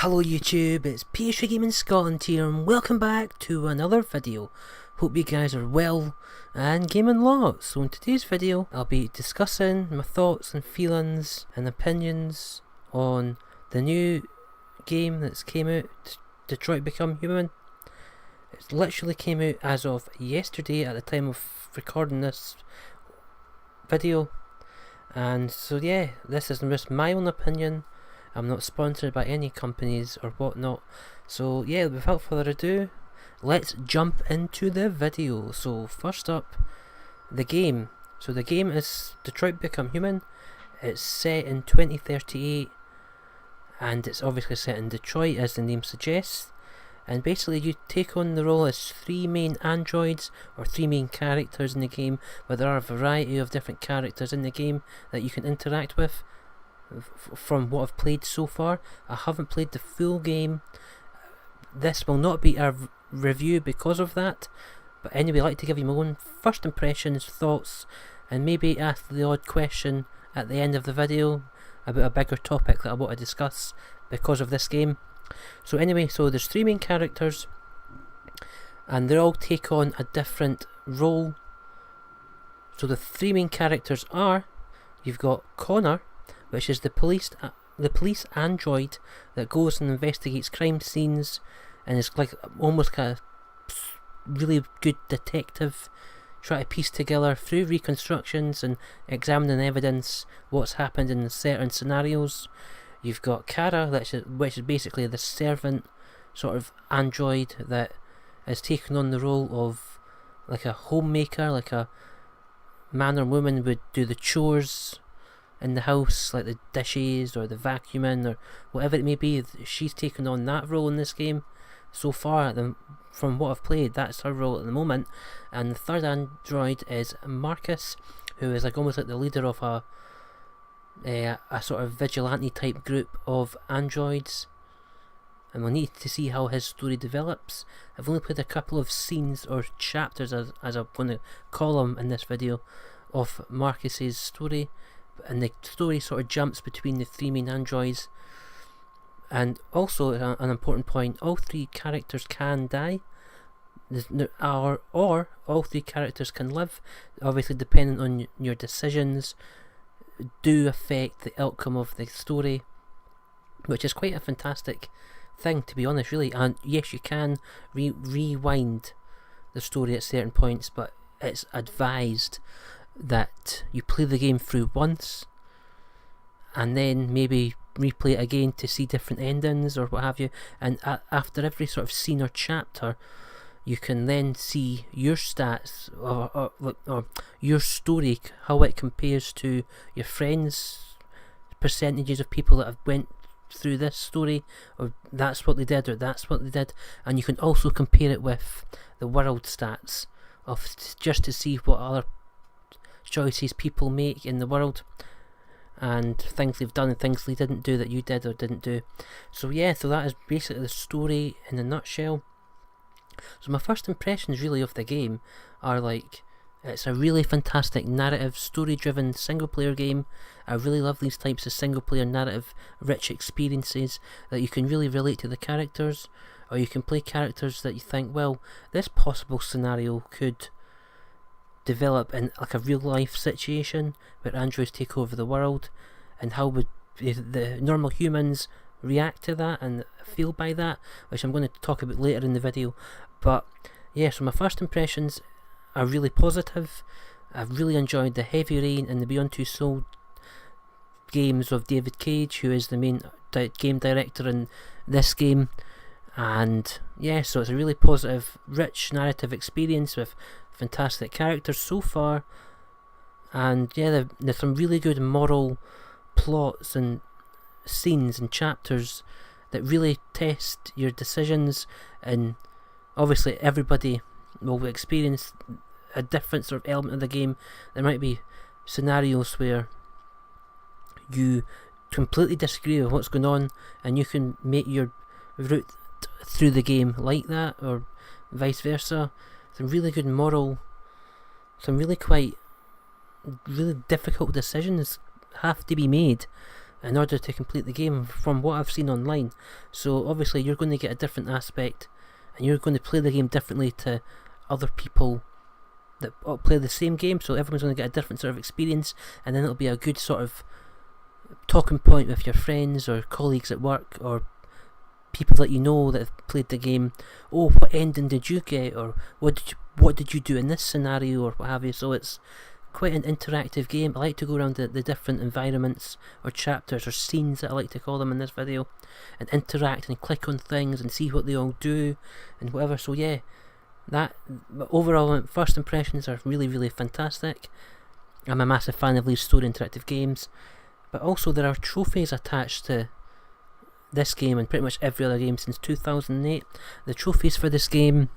Hello YouTube, it's PS3 Gaming Scotland here and welcome back to another video. Hope you guys are well and gaming lots. So in today's video I'll be discussing my thoughts and feelings and opinions on the new game that's came out, Detroit Become Human. It literally came out as of yesterday at the time of recording this video. And so yeah, this is just my own opinion. I'm not sponsored by any companies or whatnot. So yeah, without further ado, let's jump into the video. So first up, the game. So the game is Detroit Become Human. It's set in 2038 and it's obviously set in Detroit, as the name suggests. And basically you take on the role as three main androids, or three main characters in the game, but there are a variety of different characters in the game that you can interact with. From what I've played so far, I haven't played the full game. This will not be a review because of that, but anyway, I'd like to give you my own first impressions, thoughts, and maybe ask the odd question at the end of the video about a bigger topic that I want to discuss because of this game. So anyway, so there's three main characters and they all take on a different role. So the three main characters are, you've got Connor, which is the police android that goes and investigates crime scenes and is like almost kind of really good detective, trying to piece together through reconstructions and examining evidence what's happened in certain scenarios. You've got Kara, which is basically the servant sort of android that has taken on the role of like a homemaker, like a man or woman would do the chores in the house, like the dishes or the vacuuming or whatever it may be. She's taken on that role in this game so far. From what I've played, that's her role at the moment. And the third android is Marcus, who is like almost like the leader of a sort of vigilante type group of androids, and we'll need to see how his story develops. I've only played a couple of scenes or chapters, as I'm going to call them in this video, of Marcus's story, and the story sort of jumps between the three main androids. And also an important point, all three characters can die, or all three characters can live, obviously depending on your decisions do affect the outcome of the story, which is quite a fantastic thing, to be honest, really. And yes, you can rewind the story at certain points, but it's advised that you play the game through once and then maybe replay it again to see different endings or what have you, and after every sort of scene or chapter you can then see your stats or your story, how it compares to your friends' percentages of people that have went through this story, or that's what they did, or that's what they did. And you can also compare it with the world stats of just to see what other choices people make in the world and things they've done and things they didn't do that you did or didn't do. So yeah, so that is basically the story in a nutshell. So my first impressions really of the game are like, it's a really fantastic narrative, story driven single player game. I really love these types of single player narrative rich experiences that you can really relate to the characters, or you can play characters that you think, well, this possible scenario could develop in like a real life situation where androids take over the world, and how would the normal humans react to that and feel by that, which I'm going to talk about later in the video. But yeah, so my first impressions are really positive. I've really enjoyed the Heavy Rain and the Beyond Two Souls games of David Cage, who is the main game director in this game. And yeah, so it's a really positive, rich narrative experience with fantastic characters so far. And yeah, there's some really good moral plots and scenes and chapters that really test your decisions, and obviously everybody will experience a different sort of element of the game. There might be scenarios where you completely disagree with what's going on and you can make your route through the game like that, or vice versa. Some really good moral, some really difficult decisions have to be made in order to complete the game from what I've seen online. So obviously you're going to get a different aspect, and you're going to play the game differently to other people that play the same game, so everyone's going to get a different sort of experience, and then it'll be a good sort of talking point with your friends or colleagues at work or people that you know that have played the game. Oh, what ending did you get, or what did you do in this scenario, or what have you. So it's quite an interactive game. I like to go around the different environments or chapters or scenes that I like to call them in this video, and interact and click on things and see what they all do and whatever. So yeah, that overall first impressions are really fantastic. I'm a massive fan of these story interactive games, but also there are trophies attached to this game and pretty much every other game since 2008. The trophies for this game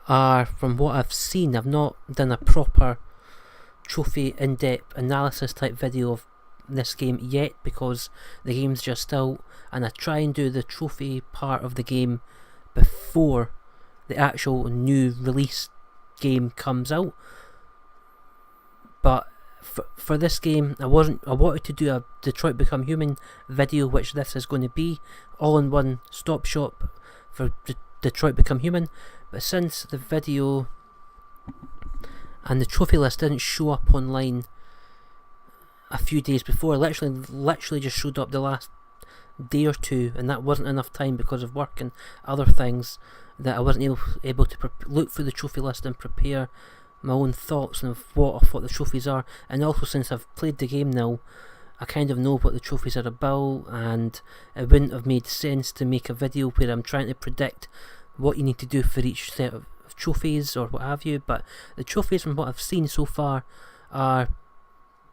are, from what I've seen, I've not done a proper trophy in-depth analysis type video of this game yet because the game's just out, and I try and do the trophy part of the game before the actual new release game comes out. But for this game, I wanted to do a Detroit Become Human video, which this is going to be, all in one stop shop for Detroit Become Human. But since the video and the trophy list didn't show up online a few days before, literally just showed up the last day or two, and that wasn't enough time because of work and other things, that I wasn't able to look through the trophy list and prepare my own thoughts of what the trophies are. And also, since I've played the game now, I kind of know what the trophies are about, and it wouldn't have made sense to make a video where I'm trying to predict what you need to do for each set of trophies or what have you. But the trophies, from what I've seen so far, are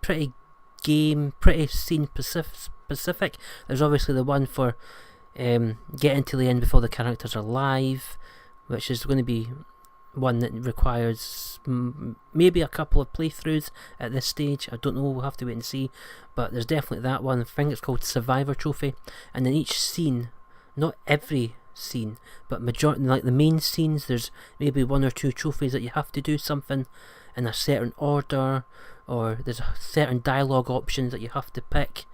pretty scene specific. There's obviously the one for getting to the end before the characters are live, which is going to be one that requires maybe a couple of playthroughs at this stage. I don't know, we'll have to wait and see, but there's definitely that one. I think it's called Survivor Trophy, and in each scene, not every scene, but majority, like the main scenes, there's maybe one or two trophies that you have to do something in a certain order, or there's certain dialogue options that you have to pick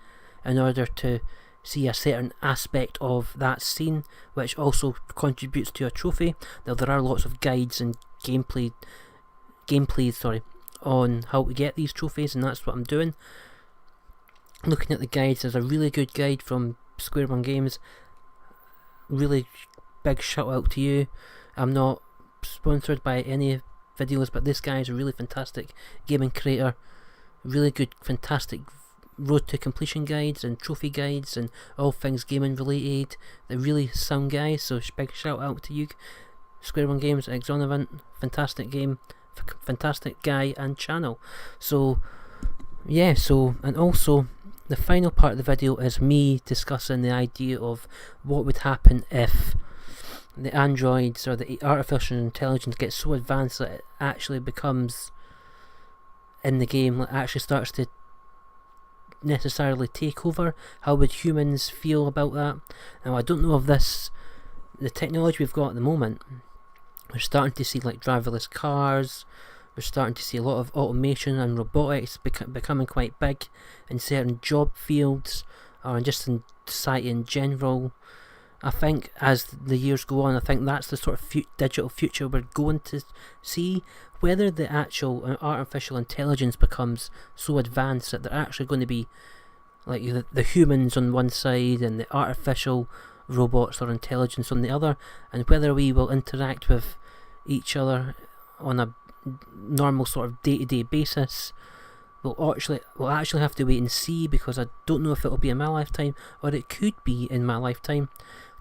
in order to see a certain aspect of that scene, which also contributes to a trophy. Now there are lots of guides and gameplay on how to get these trophies, and that's what I'm doing. Looking at the guides, there's a really good guide from Square One Games. Really big shout out to you. I'm not sponsored by any videos, but this guy is a really fantastic gaming creator. Really good, fantastic road to completion guides and trophy guides and all things gaming related. They're really sound guys, so big shout out to you, Square One Games, Exonerant. Fantastic game, fantastic guy and channel. So yeah, and also the final part of the video is me discussing the idea of what would happen if the androids or the artificial intelligence gets so advanced that it actually becomes, in the game, like actually starts to necessarily take over. How would humans feel about that? Now, I don't know if the technology we've got at the moment, we're starting to see like driverless cars, we're starting to see a lot of automation and robotics becoming quite big in certain job fields, or just in society in general. I think as the years go on, I think that's the sort of digital future we're going to see. Whether the actual artificial intelligence becomes so advanced that they're actually going to be like the humans on one side and the artificial robots or intelligence on the other, and whether we will interact with each other on a normal sort of day-to-day basis, we'll actually have to wait and see, because I don't know if it'll be in my lifetime or it could be in my lifetime.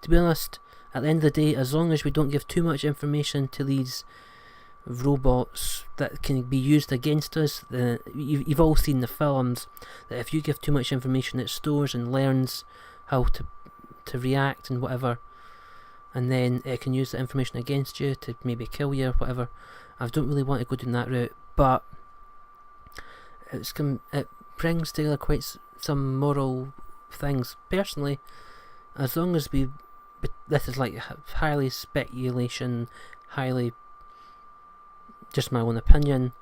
To be honest, at the end of the day, as long as we don't give too much information to these robots that can be used against us, you've all seen the films, that if you give too much information, it stores and learns how to react and whatever, and then it can use the information against you to maybe kill you or whatever. I don't really want to go down that route, but it brings together quite some moral things. Personally, as long as this is like highly speculation, highly just my own opinion,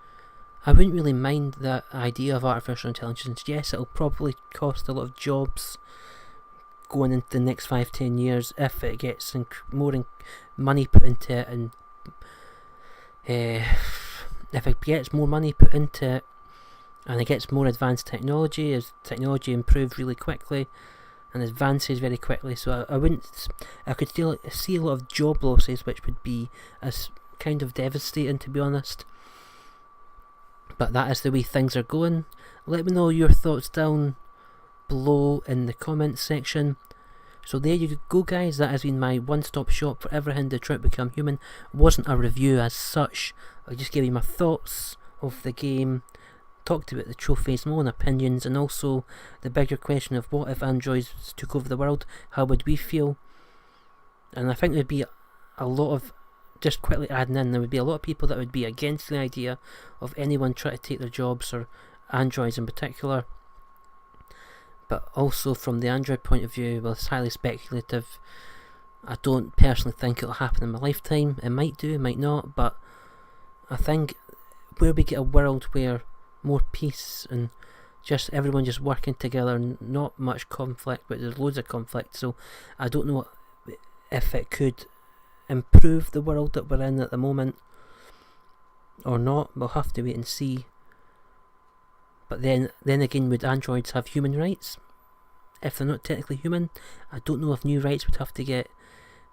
I wouldn't really mind the idea of artificial intelligence. Yes, it'll probably cost a lot of jobs going into the next 5-10 years if it gets more money put into it, and if it gets more money put into it and it gets more advanced technology, as technology improves really quickly and advances very quickly. So I could still see a lot of job losses, which would be as kind of devastating, to be honest. But that is the way things are going. Let me know your thoughts down below in the comments section. So there you go, guys. That has been my one-stop shop for everything Detroit Become Human. It wasn't a review as such. I just gave you my thoughts of the game, talked about the trophies, my own opinions, and also the bigger question of what if androids took over the world? How would we feel? And I think there'd be a lot of, just quickly adding in, there would be a lot of people that would be against the idea of anyone trying to take their jobs, or androids in particular. But also from the Android point of view, well, it's highly speculative. I don't personally think it'll happen in my lifetime. It might do, it might not, but I think where we get a world where more peace and just everyone just working together and not much conflict, but there's loads of conflict, so I don't know if it could improve the world that we're in at the moment or not. We'll have to wait and see. But then again, would androids have human rights? If they're not technically human, I don't know if new rights would have to get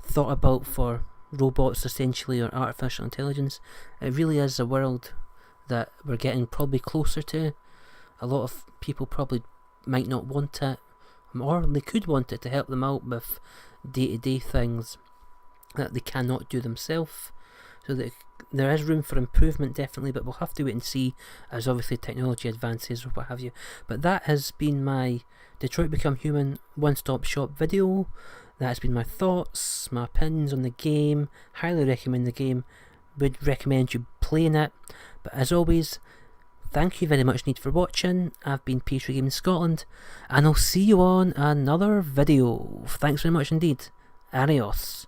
thought about for robots essentially, or artificial intelligence. It really is a world that we're getting probably closer to. A lot of people probably might not want it, or they could want it to help them out with day-to-day things that they cannot do themselves. So that there is room for improvement, definitely, but we'll have to wait and see as obviously technology advances or what have you. But that has been my Detroit Become Human one-stop shop video. That has been my thoughts, my opinions on the game. Highly recommend the game. Would recommend you playing it. But as always, thank you very much indeed for watching. I've been Pastry Gaming Scotland, and I'll see you on another video. Thanks very much indeed. Adios.